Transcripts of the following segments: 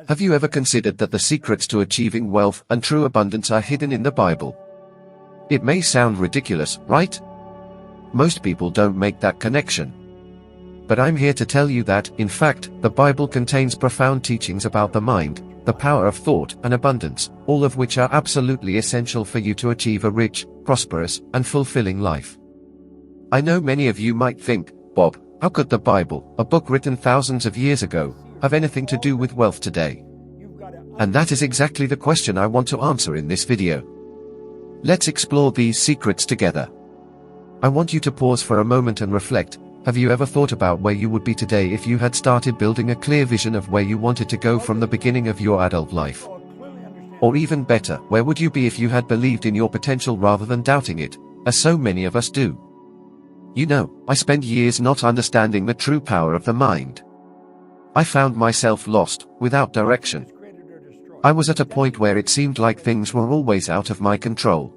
Have you ever considered that the secrets to achieving wealth and true abundance are hidden in the Bible? It may sound ridiculous, right? Most people don't make that connection. But I'm here to tell you that, in fact, the Bible contains profound teachings about the mind, the power of thought, and abundance, all of which are absolutely essential for you to achieve a rich, prosperous, and fulfilling life. I know many of you might think, Bob, how could the Bible, a book written thousands of years ago, have anything to do with wealth today? And that is exactly the question I want to answer in this video. Let's explore these secrets together. I want you to pause for a moment and reflect. Have you ever thought about where you would be today if you had started building a clear vision of where you wanted to go from the beginning of your adult life? Or even better, where would you be if you had believed in your potential rather than doubting it, as so many of us do? You know, I spent years not understanding the true power of the mind. I found myself lost, without direction. I was at a point where it seemed like things were always out of my control.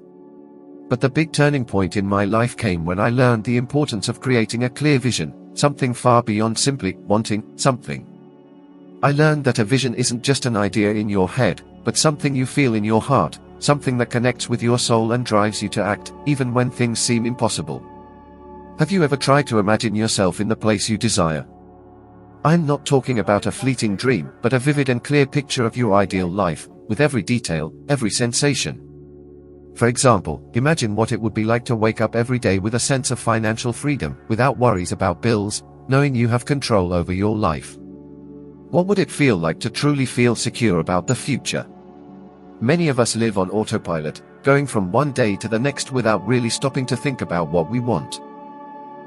But the big turning point in my life came when I learned the importance of creating a clear vision, something far beyond simply wanting something. I learned that a vision isn't just an idea in your head, but something you feel in your heart, something that connects with your soul and drives you to act, even when things seem impossible. Have you ever tried to imagine yourself in the place you desire? I'm not talking about a fleeting dream, but a vivid and clear picture of your ideal life, with every detail, every sensation. For example, imagine what it would be like to wake up every day with a sense of financial freedom, without worries about bills, knowing you have control over your life. What would it feel like to truly feel secure about the future? Many of us live on autopilot, going from one day to the next without really stopping to think about what we want.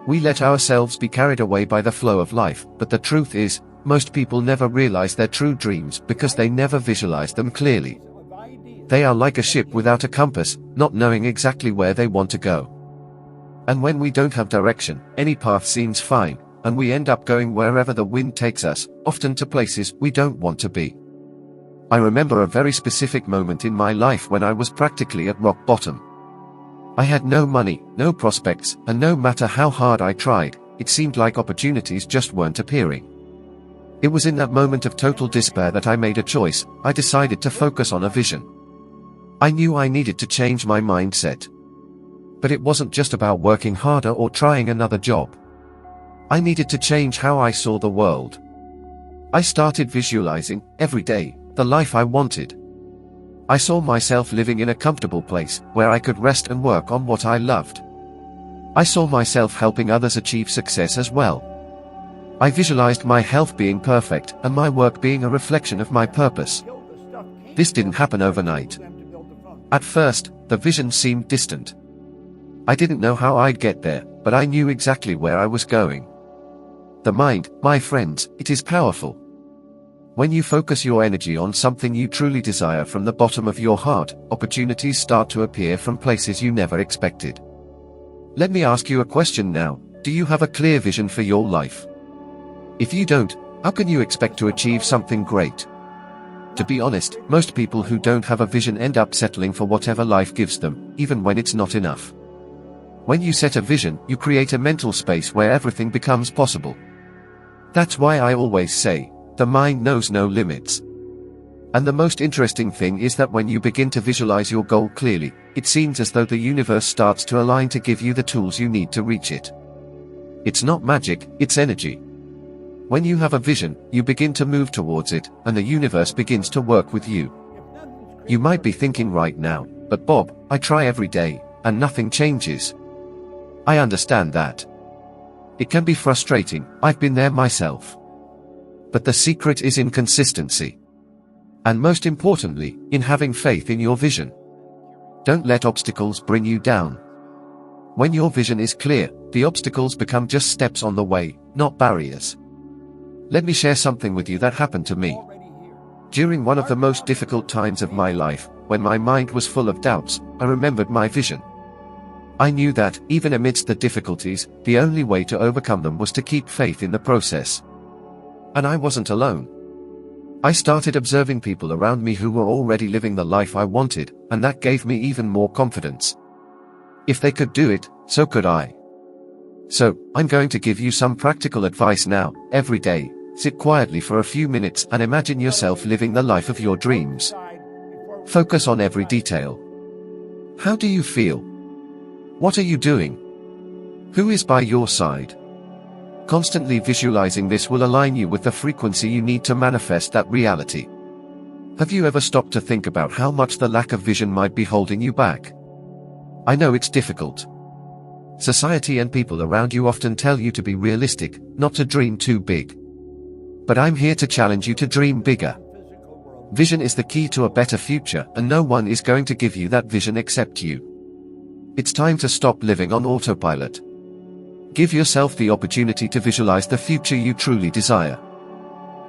We let ourselves be carried away by the flow of life, but the truth is, most people never realize their true dreams because they never visualize them clearly. They are like a ship without a compass, not knowing exactly where they want to go. And when we don't have direction, any path seems fine, and we end up going wherever the wind takes us, often to places we don't want to be. I remember a very specific moment in my life when I was practically at rock bottom. I had no money, no prospects, and no matter how hard I tried, it seemed like opportunities just weren't appearing. It was in that moment of total despair that I made a choice. I decided to focus on a vision. I knew I needed to change my mindset. But it wasn't just about working harder or trying another job. I needed to change how I saw the world. I started visualizing, every day, the life I wanted. I saw myself living in a comfortable place, where I could rest and work on what I loved. I saw myself helping others achieve success as well. I visualized my health being perfect, and my work being a reflection of my purpose. This didn't happen overnight. At first, the vision seemed distant. I didn't know how I'd get there, but I knew exactly where I was going. The mind, my friends, it is powerful. When you focus your energy on something you truly desire from the bottom of your heart, opportunities start to appear from places you never expected. Let me ask you a question now. Do you have a clear vision for your life? If you don't, how can you expect to achieve something great? To be honest, most people who don't have a vision end up settling for whatever life gives them, even when it's not enough. When you set a vision, you create a mental space where everything becomes possible. That's why I always say, the mind knows no limits. And the most interesting thing is that when you begin to visualize your goal clearly, it seems as though the universe starts to align to give you the tools you need to reach it. It's not magic, it's energy. When you have a vision, you begin to move towards it, and the universe begins to work with you. You might be thinking right now, but Bob, I try every day, and nothing changes. I understand that. It can be frustrating, I've been there myself. But the secret is in consistency. And most importantly, in having faith in your vision. Don't let obstacles bring you down. When your vision is clear, the obstacles become just steps on the way, not barriers. Let me share something with you that happened to me. During one of the most difficult times of my life, when my mind was full of doubts, I remembered my vision. I knew that, even amidst the difficulties, the only way to overcome them was to keep faith in the process. And I wasn't alone. I started observing people around me who were already living the life I wanted, and that gave me even more confidence. If they could do it, so could I. So, I'm going to give you some practical advice now. Every day, Sit quietly for a few minutes and imagine yourself living the life of your dreams. Focus on every detail. How do you feel? What are you doing? Who is by your side? Constantly visualizing this will align you with the frequency you need to manifest that reality. Have you ever stopped to think about how much the lack of vision might be holding you back? I know it's difficult. Society and people around you often tell you to be realistic, not to dream too big. But I'm here to challenge you to dream bigger. Vision is the key to a better future, and no one is going to give you that vision except you. It's time to stop living on autopilot. Give yourself the opportunity to visualize the future you truly desire.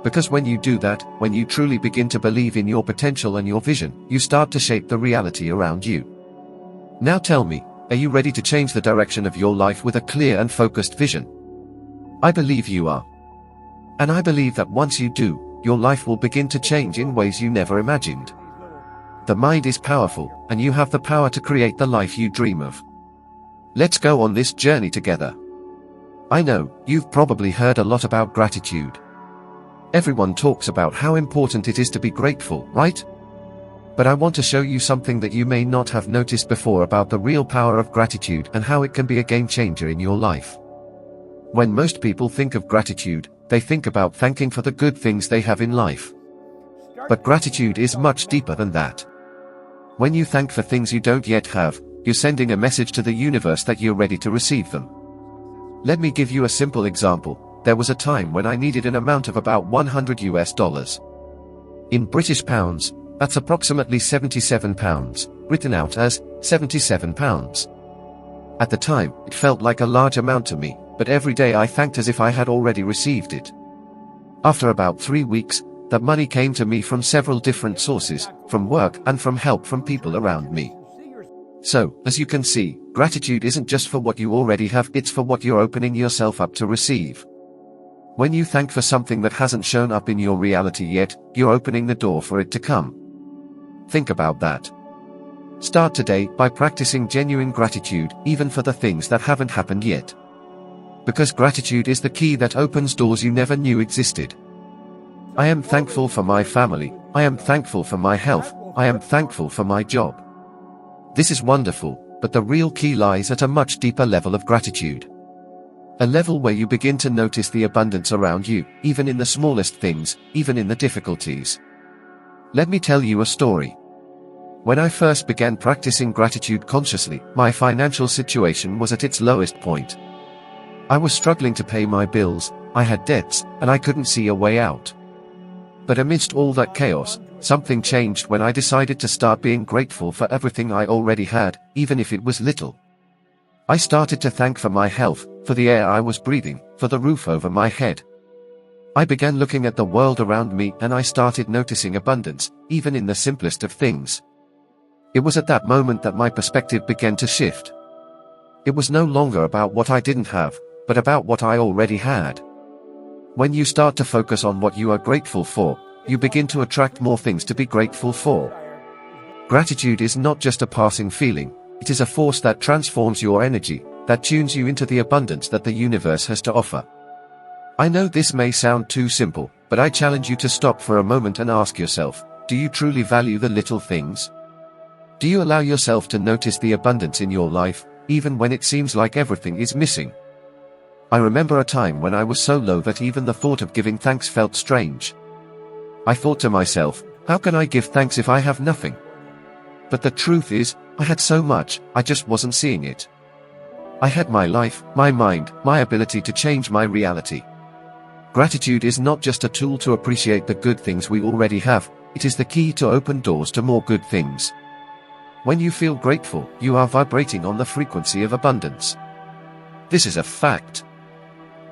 Because when you do that, when you truly begin to believe in your potential and your vision, you start to shape the reality around you. Now tell me, are you ready to change the direction of your life with a clear and focused vision? I believe you are. And I believe that once you do, your life will begin to change in ways you never imagined. The mind is powerful, and you have the power to create the life you dream of. Let's go on this journey together. I know, you've probably heard a lot about gratitude. Everyone talks about how important it is to be grateful, right? But I want to show you something that you may not have noticed before about the real power of gratitude and how it can be a game changer in your life. When most people think of gratitude, they think about thanking for the good things they have in life. But gratitude is much deeper than that. When you thank for things you don't yet have, you're sending a message to the universe that you're ready to receive them. Let me give you a simple example. There was a time when I needed an amount of about $100. In British pounds, that's approximately £77, written out as £77. At the time, it felt like a large amount to me, but every day I thanked as if I had already received it. After about 3 weeks, that money came to me from several different sources, from work and from help from people around me. So, as you can see, gratitude isn't just for what you already have, it's for what you're opening yourself up to receive. When you thank for something that hasn't shown up in your reality yet, you're opening the door for it to come. Think about that. Start today by practicing genuine gratitude, even for the things that haven't happened yet. Because gratitude is the key that opens doors you never knew existed. I am thankful for my family, I am thankful for my health, I am thankful for my job. This is wonderful, but the real key lies at a much deeper level of gratitude. A level where you begin to notice the abundance around you, even in the smallest things, even in the difficulties. Let me tell you a story. When I first began practicing gratitude consciously, my financial situation was at its lowest point. I was struggling to pay my bills, I had debts, and I couldn't see a way out. But amidst all that chaos, something changed when I decided to start being grateful for everything I already had, even if it was little. I started to thank for my health, for the air I was breathing, for the roof over my head. I began looking at the world around me and I started noticing abundance, even in the simplest of things. It was at that moment that my perspective began to shift. It was no longer about what I didn't have, but about what I already had. When you start to focus on what you are grateful for, you begin to attract more things to be grateful for. Gratitude is not just a passing feeling, it is a force that transforms your energy, that tunes you into the abundance that the universe has to offer. I know this may sound too simple, but I challenge you to stop for a moment and ask yourself, do you truly value the little things? Do you allow yourself to notice the abundance in your life, even when it seems like everything is missing? I remember a time when I was so low that even the thought of giving thanks felt strange. I thought to myself, how can I give thanks if I have nothing? But the truth is, I had so much, I just wasn't seeing it. I had my life, my mind, my ability to change my reality. Gratitude is not just a tool to appreciate the good things we already have, it is the key to open doors to more good things. When you feel grateful, you are vibrating on the frequency of abundance. This is a fact.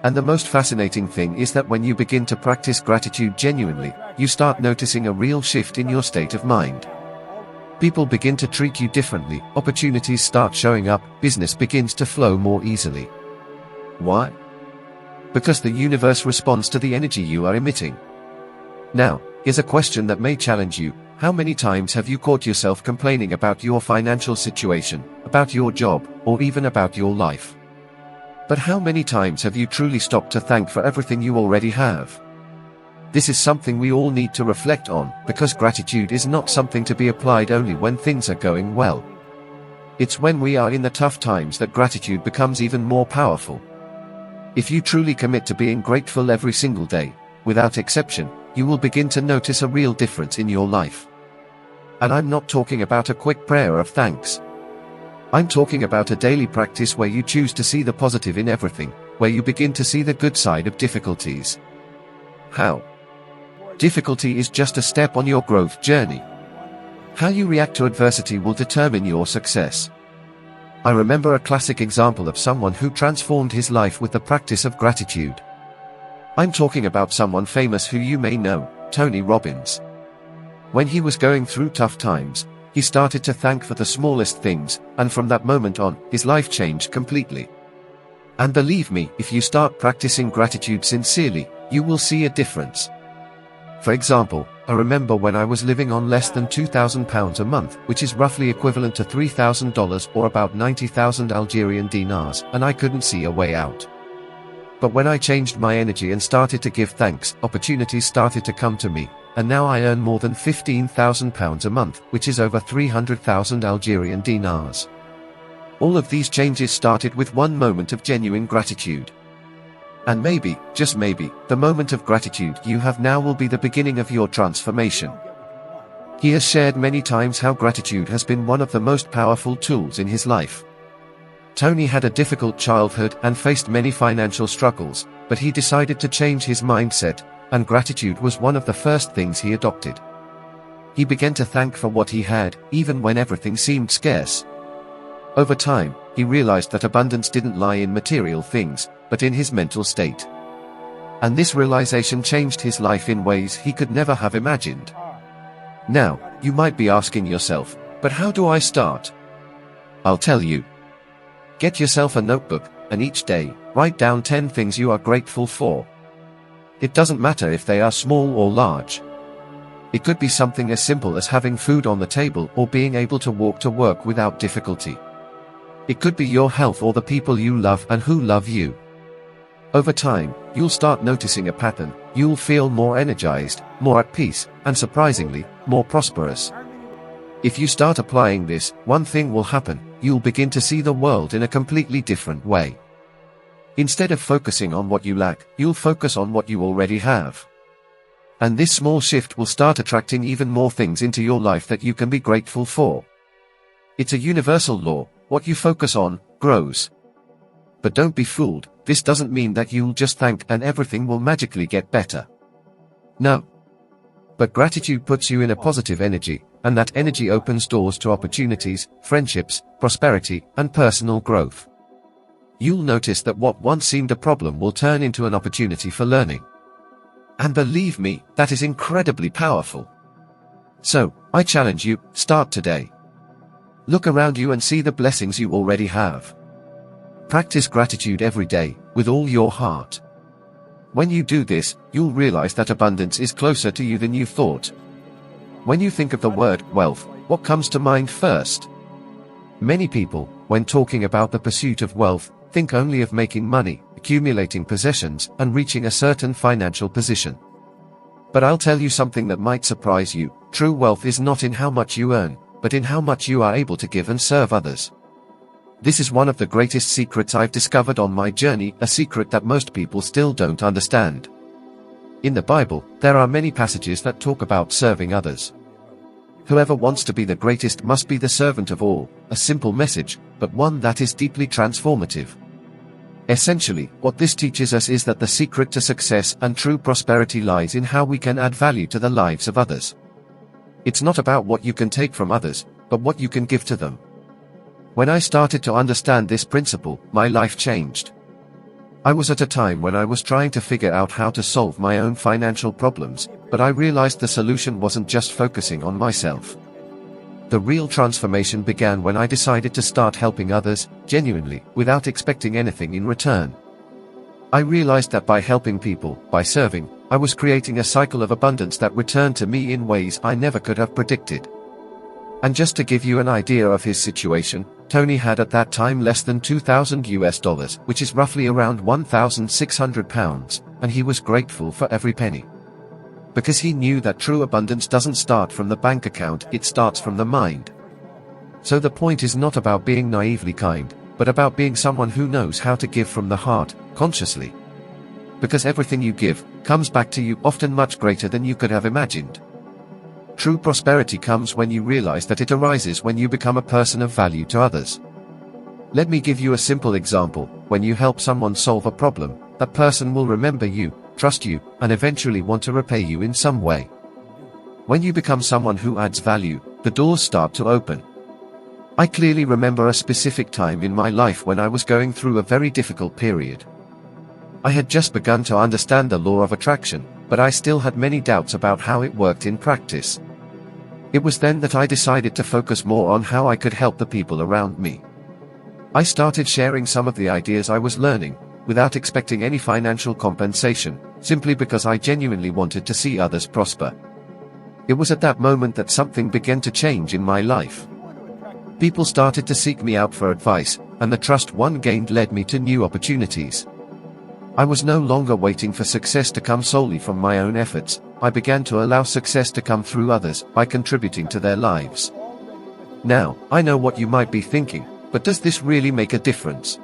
And the most fascinating thing is that when you begin to practice gratitude genuinely, you start noticing a real shift in your state of mind. People begin to treat you differently, opportunities start showing up, business begins to flow more easily. Why? Because the universe responds to the energy you are emitting. Now, here's a question that may challenge you. How many times have you caught yourself complaining about your financial situation, about your job, or even about your life? But how many times have you truly stopped to thank for everything you already have? This is something we all need to reflect on, because gratitude is not something to be applied only when things are going well. It's when we are in the tough times that gratitude becomes even more powerful. If you truly commit to being grateful every single day, without exception, you will begin to notice a real difference in your life. And I'm not talking about a quick prayer of thanks. I'm talking about a daily practice where you choose to see the positive in everything, where you begin to see the good side of difficulties. How? Difficulty is just a step on your growth journey. How you react to adversity will determine your success. I remember a classic example of someone who transformed his life with the practice of gratitude. I'm talking about someone famous who you may know, Tony Robbins. When he was going through tough times, he started to thank for the smallest things, and from that moment on, his life changed completely. And believe me, if you start practicing gratitude sincerely, you will see a difference. For example, I remember when I was living on less than £2,000 a month, which is roughly equivalent to $3,000 or about 90,000 Algerian dinars, and I couldn't see a way out. But when I changed my energy and started to give thanks, opportunities started to come to me, and now I earn more than £15,000 a month, which is over 300,000 Algerian dinars. All of these changes started with one moment of genuine gratitude. And maybe, just maybe, the moment of gratitude you have now will be the beginning of your transformation. He has shared many times how gratitude has been one of the most powerful tools in his life. Tony had a difficult childhood and faced many financial struggles, but he decided to change his mindset, and gratitude was one of the first things he adopted. He began to thank for what he had, even when everything seemed scarce. Over time, he realized that abundance didn't lie in material things, but in his mental state. And this realization changed his life in ways he could never have imagined. Now, you might be asking yourself, but how do I start? I'll tell you. Get yourself a notebook, and each day, write down 10 things you are grateful for. It doesn't matter if they are small or large. It could be something as simple as having food on the table or being able to walk to work without difficulty. It could be your health or the people you love and who love you. Over time, you'll start noticing a pattern. You'll feel more energized, more at peace, and surprisingly, more prosperous. If you start applying this, one thing will happen: you'll begin to see the world in a completely different way. Instead of focusing on what you lack, you'll focus on what you already have. And this small shift will start attracting even more things into your life that you can be grateful for. It's a universal law: what you focus on, grows. But don't be fooled, this doesn't mean that you'll just thank and everything will magically get better. No. But gratitude puts you in a positive energy, and that energy opens doors to opportunities, friendships, prosperity, and personal growth. You'll notice that what once seemed a problem will turn into an opportunity for learning. And believe me, that is incredibly powerful. So, I challenge you, start today. Look around you and see the blessings you already have. Practice gratitude every day, with all your heart. When you do this, you'll realize that abundance is closer to you than you thought. When you think of the word wealth, what comes to mind first? Many people, when talking about the pursuit of wealth, think only of making money, accumulating possessions, and reaching a certain financial position. But I'll tell you something that might surprise you: true wealth is not in how much you earn, but in how much you are able to give and serve others. This is one of the greatest secrets I've discovered on my journey, a secret that most people still don't understand. In the Bible, there are many passages that talk about serving others. Whoever wants to be the greatest must be the servant of all, a simple message, but one that is deeply transformative. Essentially, what this teaches us is that the secret to success and true prosperity lies in how we can add value to the lives of others. It's not about what you can take from others, but what you can give to them. When I started to understand this principle, my life changed. I was at a time when I was trying to figure out how to solve my own financial problems, but I realized the solution wasn't just focusing on myself. The real transformation began when I decided to start helping others, genuinely, without expecting anything in return. I realized that by helping people, by serving, I was creating a cycle of abundance that returned to me in ways I never could have predicted. And just to give you an idea of his situation, Tony had at that time less than $2,000, which is roughly around £1,600, and he was grateful for every penny. Because he knew that true abundance doesn't start from the bank account, it starts from the mind. So the point is not about being naively kind, but about being someone who knows how to give from the heart, consciously. Because everything you give comes back to you, often much greater than you could have imagined. True prosperity comes when you realize that it arises when you become a person of value to others. Let me give you a simple example. When you help someone solve a problem, that person will remember you, trust you, and eventually want to repay you in some way. When you become someone who adds value, the doors start to open. I clearly remember a specific time in my life when I was going through a very difficult period. I had just begun to understand the law of attraction, but I still had many doubts about how it worked in practice. It was then that I decided to focus more on how I could help the people around me. I started sharing some of the ideas I was learning, without expecting any financial compensation, simply because I genuinely wanted to see others prosper. It was at that moment that something began to change in my life. People started to seek me out for advice, and the trust one gained led me to new opportunities. I was no longer waiting for success to come solely from my own efforts. I began to allow success to come through others by contributing to their lives. Now, I know what you might be thinking, but does this really make a difference?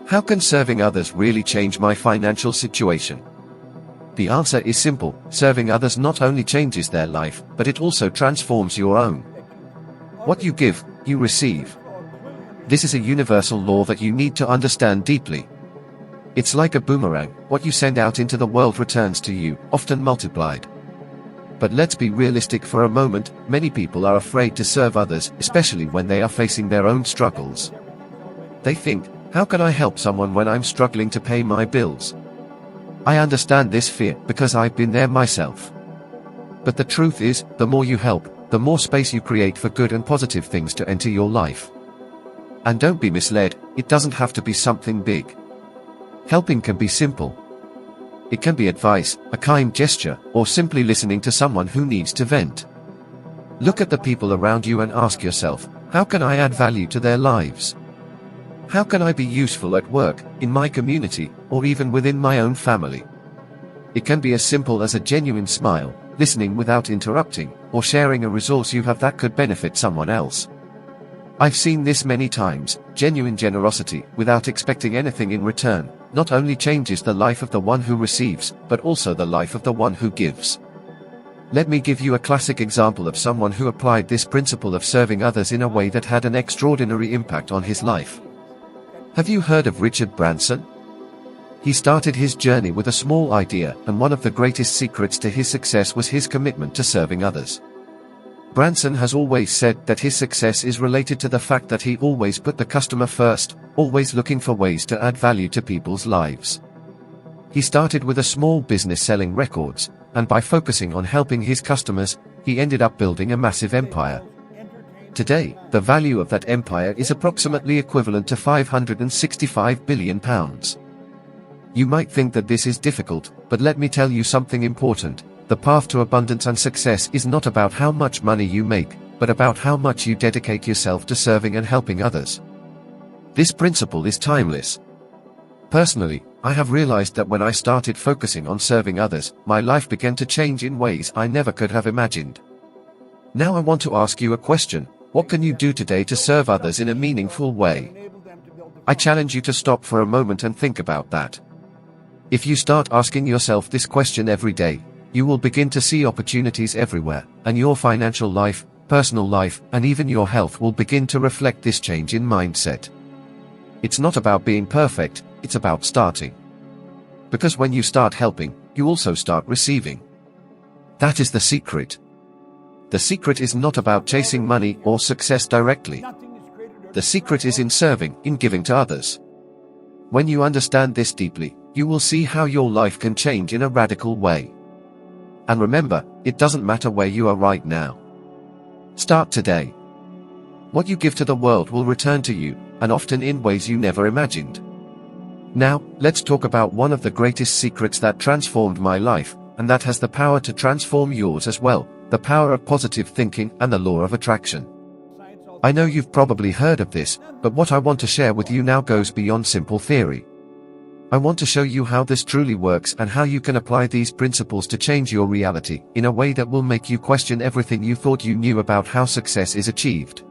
How can serving others really change my financial situation? The answer is simple. Serving others not only changes their life, but it also transforms your own. What you give, you receive. This is a universal law that you need to understand deeply. It's like a boomerang. What you send out into the world returns to you, often multiplied. But let's be realistic for a moment. Many people are afraid to serve others, especially when they are facing their own struggles. They think, how can I help someone when I'm struggling to pay my bills? I understand this fear, because I've been there myself. But the truth is, the more you help, the more space you create for good and positive things to enter your life. And don't be misled, it doesn't have to be something big. Helping can be simple. It can be advice, a kind gesture, or simply listening to someone who needs to vent. Look at the people around you and ask yourself, how can I add value to their lives? How can I be useful at work, in my community, or even within my own family? It can be as simple as a genuine smile, listening without interrupting, or sharing a resource you have that could benefit someone else. I've seen this many times. Genuine generosity, without expecting anything in return, not only changes the life of the one who receives, but also the life of the one who gives. Let me give you a classic example of someone who applied this principle of serving others in a way that had an extraordinary impact on his life. Have you heard of Richard Branson? He started his journey with a small idea, and one of the greatest secrets to his success was his commitment to serving others. Branson has always said that his success is related to the fact that he always put the customer first, always looking for ways to add value to people's lives. He started with a small business selling records, and by focusing on helping his customers, he ended up building a massive empire. Today, the value of that empire is approximately equivalent to £565 billion. You might think that this is difficult, but let me tell you something important. The path to abundance and success is not about how much money you make, but about how much you dedicate yourself to serving and helping others. This principle is timeless. Personally, I have realized that when I started focusing on serving others, my life began to change in ways I never could have imagined. Now I want to ask you a question. What can you do today to serve others in a meaningful way? I challenge you to stop for a moment and think about that. If you start asking yourself this question every day, you will begin to see opportunities everywhere, and your financial life, personal life, and even your health will begin to reflect this change in mindset. It's not about being perfect, it's about starting. Because when you start helping, you also start receiving. That is the secret. The secret is not about chasing money or success directly. The secret is in serving, in giving to others. When you understand this deeply, you will see how your life can change in a radical way. And remember, it doesn't matter where you are right now. Start today. What you give to the world will return to you, and often in ways you never imagined. Now, let's talk about one of the greatest secrets that transformed my life, and that has the power to transform yours as well, the power of positive thinking and the law of attraction. I know you've probably heard of this, but what I want to share with you now goes beyond simple theory. I want to show you how this truly works and how you can apply these principles to change your reality in a way that will make you question everything you thought you knew about how success is achieved.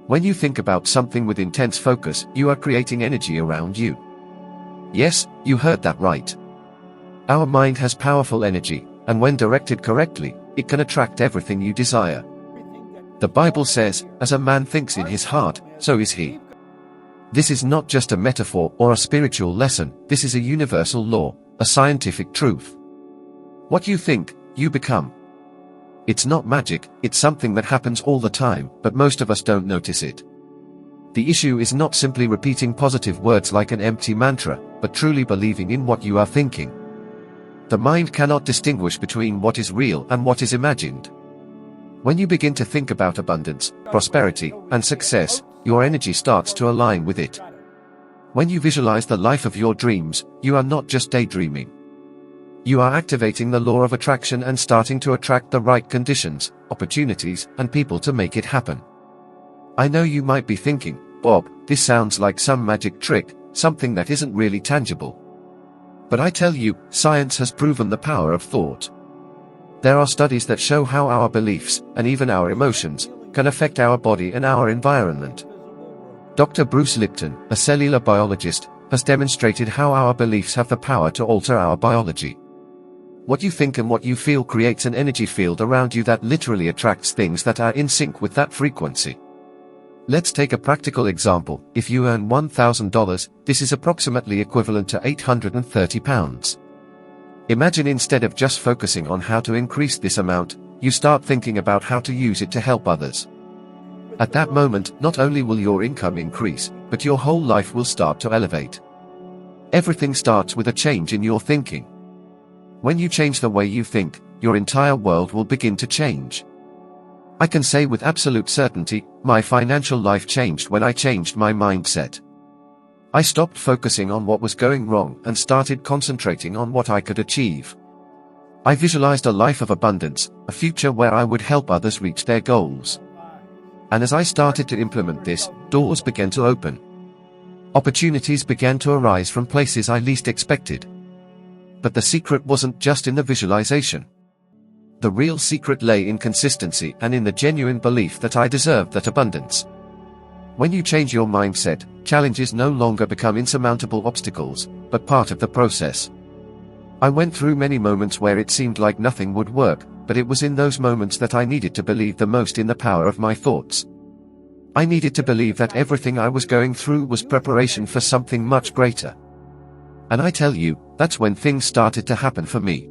When you think about something with intense focus, you are creating energy around you. Yes, you heard that right. Our mind has powerful energy, and when directed correctly, it can attract everything you desire. The Bible says, "As a man thinks in his heart, so is he." This is not just a metaphor or a spiritual lesson, this is a universal law, a scientific truth. What you think, you become. It's not magic, it's something that happens all the time, but most of us don't notice it. The issue is not simply repeating positive words like an empty mantra, but truly believing in what you are thinking. The mind cannot distinguish between what is real and what is imagined. When you begin to think about abundance, prosperity, and success, your energy starts to align with it. When you visualize the life of your dreams, you are not just daydreaming. You are activating the law of attraction and starting to attract the right conditions, opportunities, and people to make it happen. I know you might be thinking, "Bob, this sounds like some magic trick, something that isn't really tangible." But I tell you, science has proven the power of thought. There are studies that show how our beliefs, and even our emotions, can affect our body and our environment. Dr. Bruce Lipton, a cellular biologist, has demonstrated how our beliefs have the power to alter our biology. What you think and what you feel creates an energy field around you that literally attracts things that are in sync with that frequency. Let's take a practical example. If you earn $1,000, this is approximately equivalent to £830. Imagine instead of just focusing on how to increase this amount, you start thinking about how to use it to help others. At that moment, not only will your income increase, but your whole life will start to elevate. Everything starts with a change in your thinking. When you change the way you think, your entire world will begin to change. I can say with absolute certainty, my financial life changed when I changed my mindset. I stopped focusing on what was going wrong and started concentrating on what I could achieve. I visualized a life of abundance, a future where I would help others reach their goals. And as I started to implement this, doors began to open. Opportunities began to arise from places I least expected. But the secret wasn't just in the visualization. The real secret lay in consistency and in the genuine belief that I deserved that abundance. When you change your mindset, challenges no longer become insurmountable obstacles, but part of the process. I went through many moments where it seemed like nothing would work, but it was in those moments that I needed to believe the most in the power of my thoughts. I needed to believe that everything I was going through was preparation for something much greater. And I tell you, that's when things started to happen for me.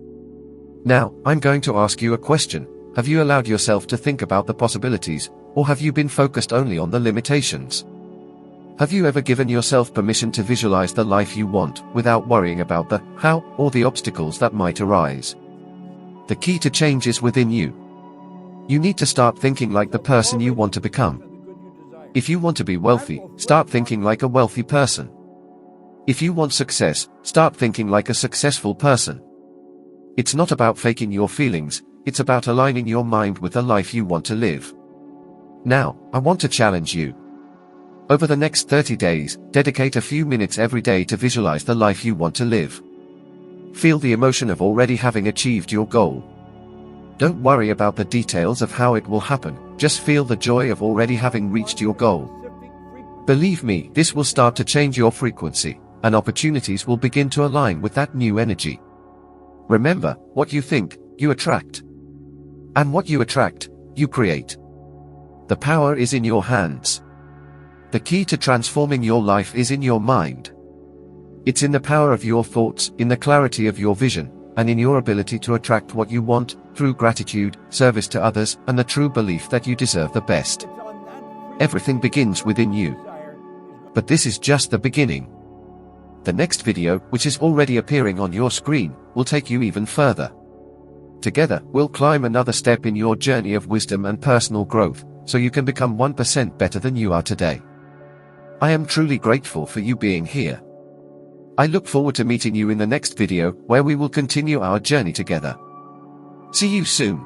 Now, I'm going to ask you a question. Have you allowed yourself to think about the possibilities, or have you been focused only on the limitations? Have you ever given yourself permission to visualize the life you want, without worrying about the how or the obstacles that might arise? The key to change is within you. You need to start thinking like the person you want to become. If you want to be wealthy, start thinking like a wealthy person. If you want success, start thinking like a successful person. It's not about faking your feelings, it's about aligning your mind with the life you want to live. Now, I want to challenge you. Over the next 30 days, dedicate a few minutes every day to visualize the life you want to live. Feel the emotion of already having achieved your goal. Don't worry about the details of how it will happen, just feel the joy of already having reached your goal. Believe me, this will start to change your frequency, and opportunities will begin to align with that new energy. Remember, what you think, you attract. And what you attract, you create. The power is in your hands. The key to transforming your life is in your mind. It's in the power of your thoughts, in the clarity of your vision, and in your ability to attract what you want, through gratitude, service to others, and the true belief that you deserve the best. Everything begins within you. But this is just the beginning. The next video, which is already appearing on your screen, will take you even further. Together, we'll climb another step in your journey of wisdom and personal growth, so you can become 1% better than you are today. I am truly grateful for you being here. I look forward to meeting you in the next video, where we will continue our journey together. See you soon.